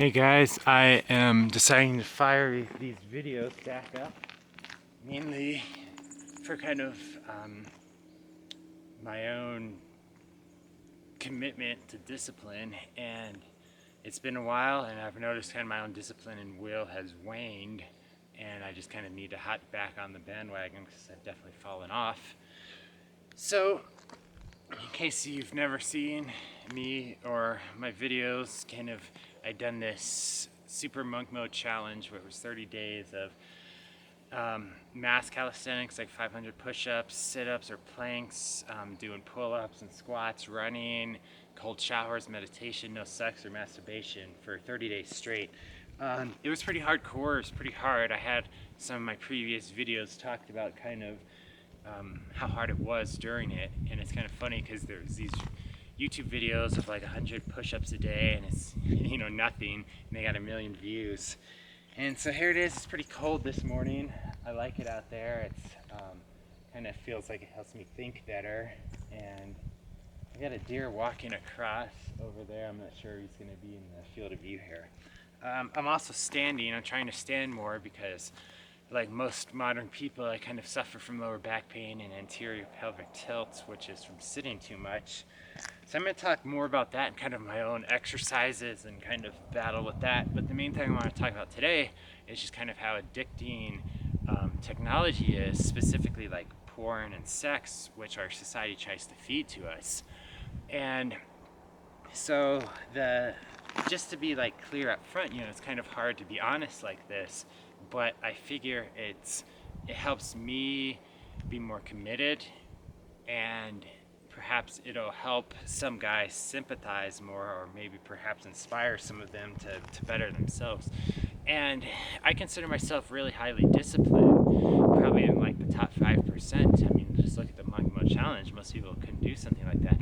Hey guys, I am deciding to fire these videos back up, mainly for kind of my own commitment to discipline. And it's been a while, and I've noticed kind of my own discipline and will has waned, and I just kind of need to hop back on the bandwagon because I've definitely fallen off. So, in case you've never seen me or my videos, I done this super monk mode challenge where it was 30 days of mass calisthenics, like 500 push-ups, sit-ups or planks, doing pull-ups and squats, running, cold showers, meditation, no sex or masturbation for 30 days straight. It was pretty hardcore. It was pretty hard. I had some of my previous videos talked about kind of how hard it was during it, and it's kind of funny because there's these YouTube videos of like 100 push-ups a day, and it's nothing, and they got 1 million views. And so here it is. It's pretty cold this morning. I like it out there. It's kind of feels like it helps me think better. And I got a deer walking across over there. I'm not sure he's going to be in the field of view here. I'm also standing. I'm trying to stand more because, like most modern people, I kind of suffer from lower back pain and anterior pelvic tilt, which is from sitting too much. So I'm going to talk more about that and kind of my own exercises and kind of battle with that. But the main thing I want to talk about today is just kind of how addicting technology is, specifically like porn and sex, which our society tries to feed to us. And so just to be like clear up front, it's kind of hard to be honest like this, but I figure it helps me be more committed, and perhaps it'll help some guys sympathize more, or maybe perhaps inspire some of them to better themselves. And I consider myself really highly disciplined, probably in like the top 5%. I mean, just look at the Monk Mode Challenge. Most people couldn't do something like that.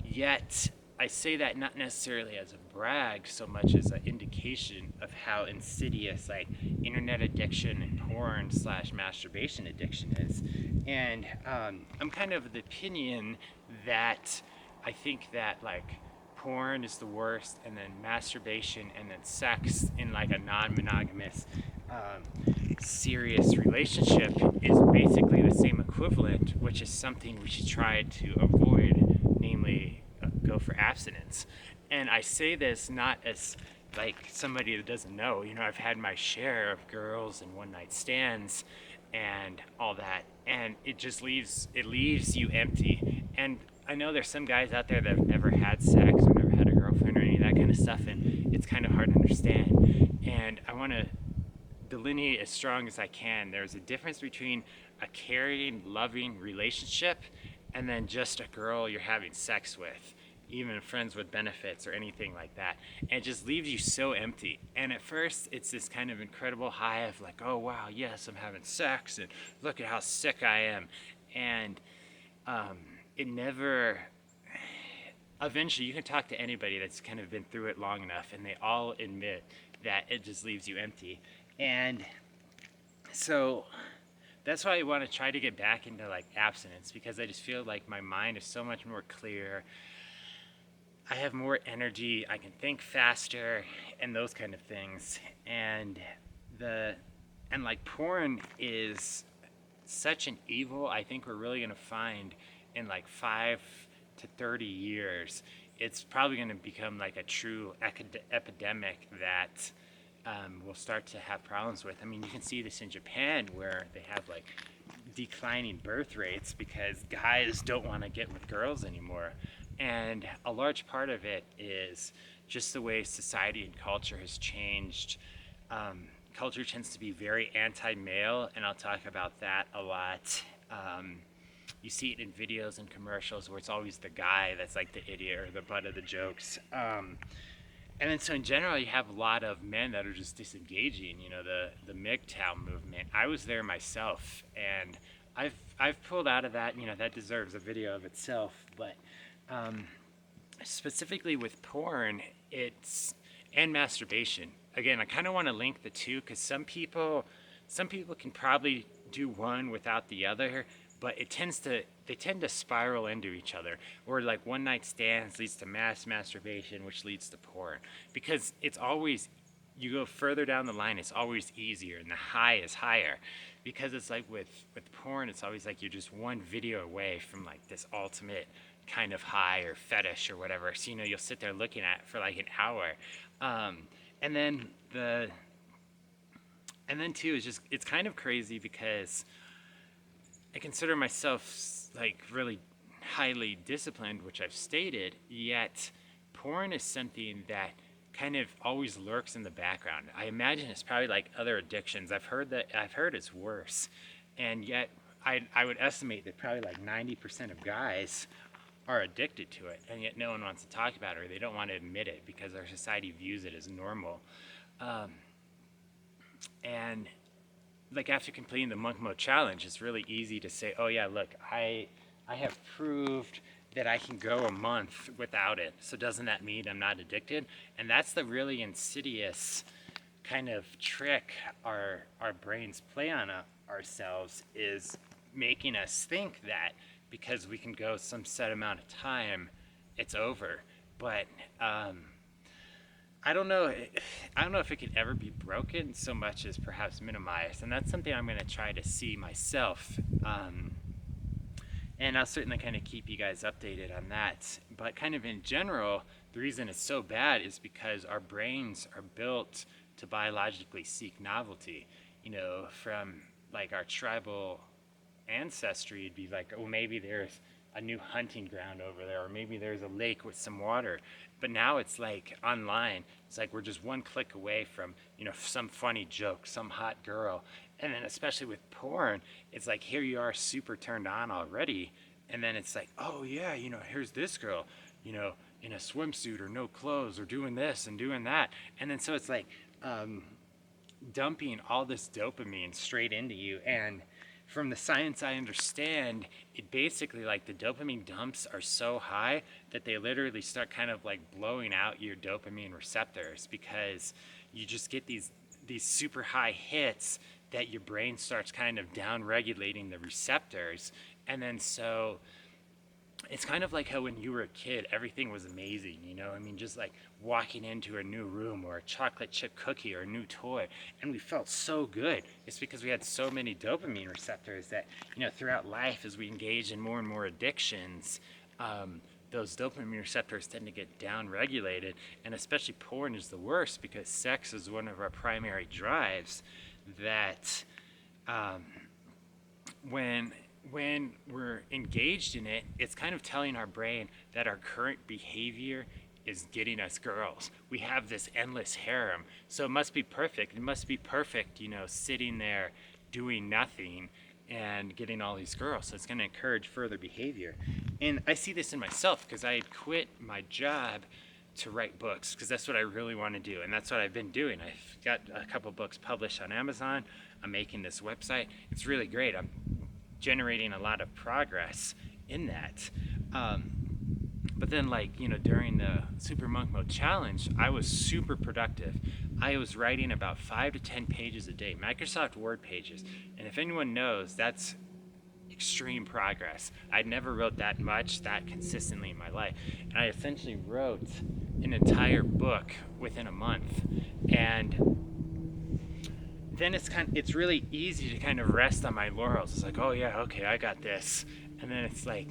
Yet, I say that not necessarily as a brag so much as an indication of how insidious like internet addiction and porn / masturbation addiction is. And I'm kind of the opinion that I think that like porn is the worst, and then masturbation, and then sex in like a non-monogamous serious relationship is basically the same equivalent, which is something we should try to avoid, namely go for abstinence. And I say this not as like somebody that doesn't know. I've had my share of girls and one night stands and all that, and it leaves you empty. And I know there's some guys out there that have never had sex or never had a girlfriend or any of that kind of stuff, and it's kind of hard to understand. And I want to delineate as strong as I can. There's a difference between a caring, loving relationship and then just a girl you're having sex with, even friends with benefits or anything like that. And it just leaves you so empty. And at first, it's this kind of incredible high of like, oh wow, yes, I'm having sex, and look at how sick I am. And it never, eventually you can talk to anybody that's kind of been through it long enough, and they all admit that it just leaves you empty. And so that's why I want to try to get back into like abstinence, because I just feel like my mind is so much more clear. I have more energy, I can think faster, and those kind of things. And like porn is such an evil, I think we're really gonna find in like 5 to 30 years. It's probably gonna become like a true epidemic that we'll start to have problems with. I mean, you can see this in Japan, where they have like declining birth rates because guys don't want to get with girls anymore. And a large part of it is just the way society and culture has changed. Culture tends to be very anti-male, and I'll talk about that a lot. You see it in videos and commercials where it's always the guy that's like the idiot or the butt of the jokes. And then so in general, you have a lot of men that are just disengaging, the MGTOW movement. I was there myself, and I've pulled out of that, that deserves a video of itself. But specifically with porn, and masturbation. Again, I kind of want to link the two, because some people can probably do one without the other, but they tend to spiral into each other, or like one night stands leads to mass masturbation, which leads to porn, because it's always you go further down the line, it's always easier and the high is higher, because it's like with porn, it's always like you're just one video away from like this ultimate kind of high or fetish or whatever. So you'll sit there looking at it for like an hour, and then too is just, it's kind of crazy because I consider myself like really highly disciplined, which I've stated, yet porn is something that kind of always lurks in the background. I imagine it's probably like other addictions. I've heard it's worse. And yet I would estimate that probably like 90% of guys are addicted to it, and yet no one wants to talk about it, or they don't want to admit it because our society views it as normal. And like after completing the monk mode challenge, it's really easy to say, oh yeah, look, I have proved that I can go a month without it, so doesn't that mean I'm not addicted? And that's the really insidious kind of trick our brains play on ourselves, is making us think that because we can go some set amount of time, it's over. But I don't know if it could ever be broken so much as perhaps minimized, and that's something I'm going to try to see myself. And I'll certainly kind of keep you guys updated on that. But kind of in general, the reason it's so bad is because our brains are built to biologically seek novelty. From like our tribal ancestry, it'd be like, oh, maybe there's a new hunting ground over there, or maybe there's a lake with some water. But now it's like online. It's like we're just one click away from, some funny joke, some hot girl. And then especially with porn, it's like here you are super turned on already. And then it's like, oh yeah, here's this girl, in a swimsuit or no clothes or doing this and doing that. And then so it's like dumping all this dopamine straight into you. And from the science I understand, it basically, like, the dopamine dumps are so high that they literally start kind of like blowing out your dopamine receptors, because you just get these super high hits that your brain starts kind of down regulating the receptors. And then so it's kind of like how when you were a kid, everything was amazing, just like walking into a new room or a chocolate chip cookie or a new toy, and we felt so good. It's because we had so many dopamine receptors that, throughout life, as we engage in more and more addictions, those dopamine receptors tend to get down regulated. And especially porn is the worst, because sex is one of our primary drives that when we're engaged in it, it's kind of telling our brain that our current behavior is getting us girls. We have this endless harem, so it must be perfect. It must be perfect, sitting there doing nothing and getting all these girls. So it's going to encourage further behavior. And I see this in myself, because I had quit my job to write books, because that's what I really want to do, and that's what I've been doing. I've got a couple books published on Amazon. I'm making this website. It's really great. I'm generating a lot of progress in that. But then, during the Super Monk Mode Challenge, I was super productive. I was writing about 5 to 10 pages a day, Microsoft Word pages. And if anyone knows, that's extreme progress. I never wrote that much, that consistently in my life. And I essentially wrote an entire book within a month. And then it's really easy to kind of rest on my laurels. It's like, oh yeah, okay, I got this. And then it's like,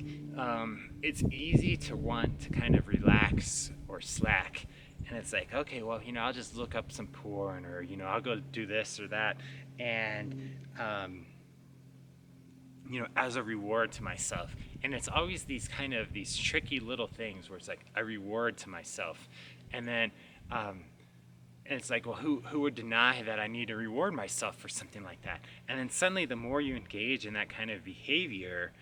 it's easy to want to kind of relax or slack. And it's like, okay, well, I'll just look up some porn, or, I'll go do this or that. And, as a reward to myself. And it's always these tricky little things where it's like a reward to myself. And then, and it's like, well, who would deny that I need to reward myself for something like that? And then suddenly, the more you engage in that kind of behavior,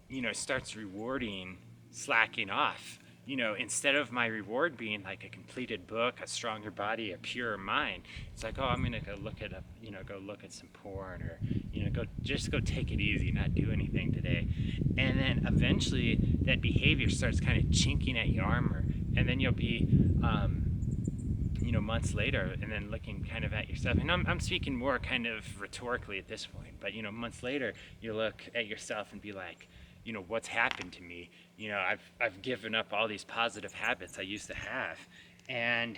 it starts rewarding slacking off. Instead of my reward being like a completed book, a stronger body, a purer mind, it's like, oh, I'm gonna go look at go look at some porn, or go take it easy, not do anything today. And then eventually that behavior starts kind of chinking at your armor, and then you'll be months later, and then looking kind of at yourself, and I'm speaking more kind of rhetorically at this point, but months later, you look at yourself and be like, what's happened to me? I've given up all these positive habits I used to have. And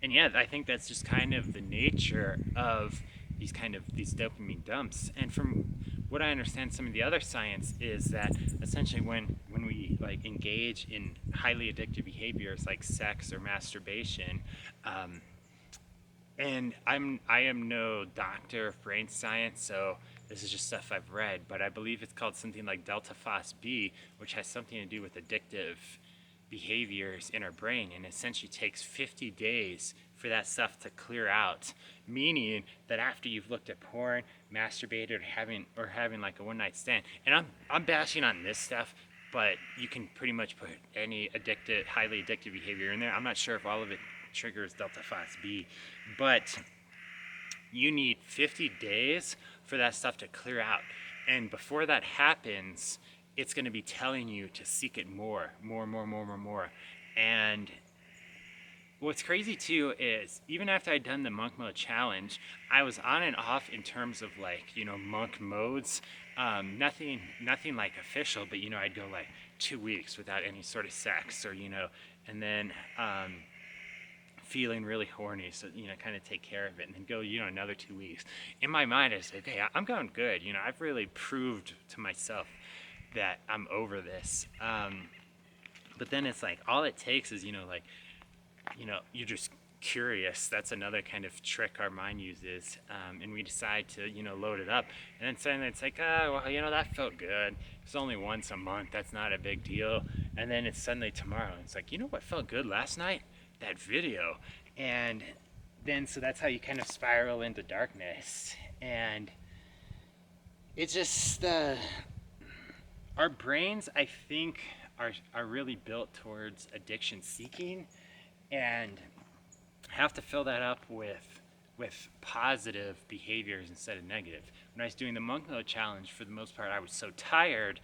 And yeah, I think that's just kind of the nature of these dopamine dumps. And from what I understand, some of the other science is that essentially when we like engage in highly addictive behaviors like sex or masturbation, um, and I am no doctor of brain science, so this is just stuff I've read, but I believe it's called something like delta phos B, which has something to do with addictive behaviors in our brain, and essentially takes 50 days for that stuff to clear out. Meaning that after you've looked at porn, masturbated, or having like a one night stand, and I'm bashing on this stuff, but you can pretty much put any highly addictive behavior in there. I'm not sure if all of it triggers delta phos B, but you need 50 days for that stuff to clear out. And before that happens, it's going to be telling you to seek it more. And what's crazy too is even after I'd done the monk mode challenge, I was on and off in terms of like, monk modes. Nothing like official, but I'd go like 2 weeks without any sort of sex, or and then feeling really horny, so kind of take care of it, and then go another 2 weeks. In my mind, I said, okay, I'm going good. I've really proved to myself that I'm over this. But then it's like all it takes is you're just curious. That's another kind of trick our mind uses, and we decide to load it up, and then suddenly it's like, oh well, that felt good. It's only once a month, that's not a big deal. And then it's suddenly tomorrow, and it's like, what felt good last night? That video. And then so that's how you kind of spiral into darkness. And it's just our brains, I think, are really built towards addiction seeking, and have to fill that up with positive behaviors instead of negative. When I was doing the monk mode challenge, for the most part, I was so tired,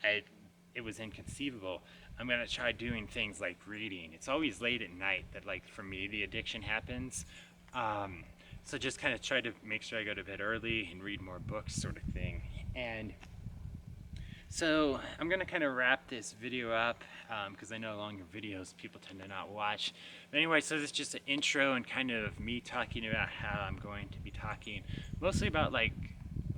it was inconceivable. I'm gonna try doing things like reading. It's always late at night that, like, for me, the addiction happens. So just kind of try to make sure I go to bed early and read more books, sort of thing. And so I'm gonna kind of wrap this video up, because I know longer videos people tend to not watch. But anyway, so this is just an intro and kind of me talking about how I'm going to be talking mostly about like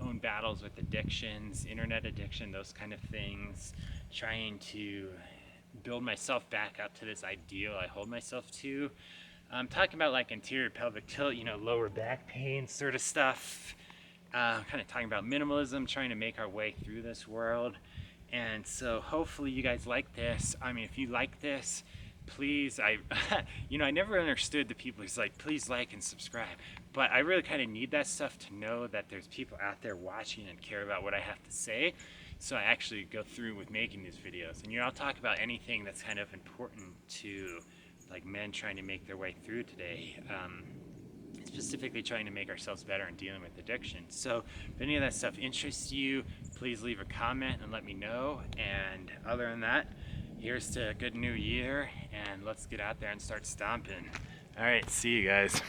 own battles with addictions, internet addiction, those kind of things, trying to build myself back up to this ideal I hold myself to. I'm talking about like anterior pelvic tilt, lower back pain sort of stuff. Kind of talking about minimalism, trying to make our way through this world. And so hopefully you guys like this. I mean, if you like this, please, I never understood the people who's like, please like and subscribe. But I really kind of need that stuff to know that there's people out there watching and care about what I have to say. So I actually go through with making these videos. And I'll talk about anything that's kind of important to like men trying to make their way through today. Specifically trying to make ourselves better in dealing with addiction. So if any of that stuff interests you, please leave a comment and let me know. And other than that, here's to a good new year, and let's get out there and start stomping. All right, see you guys.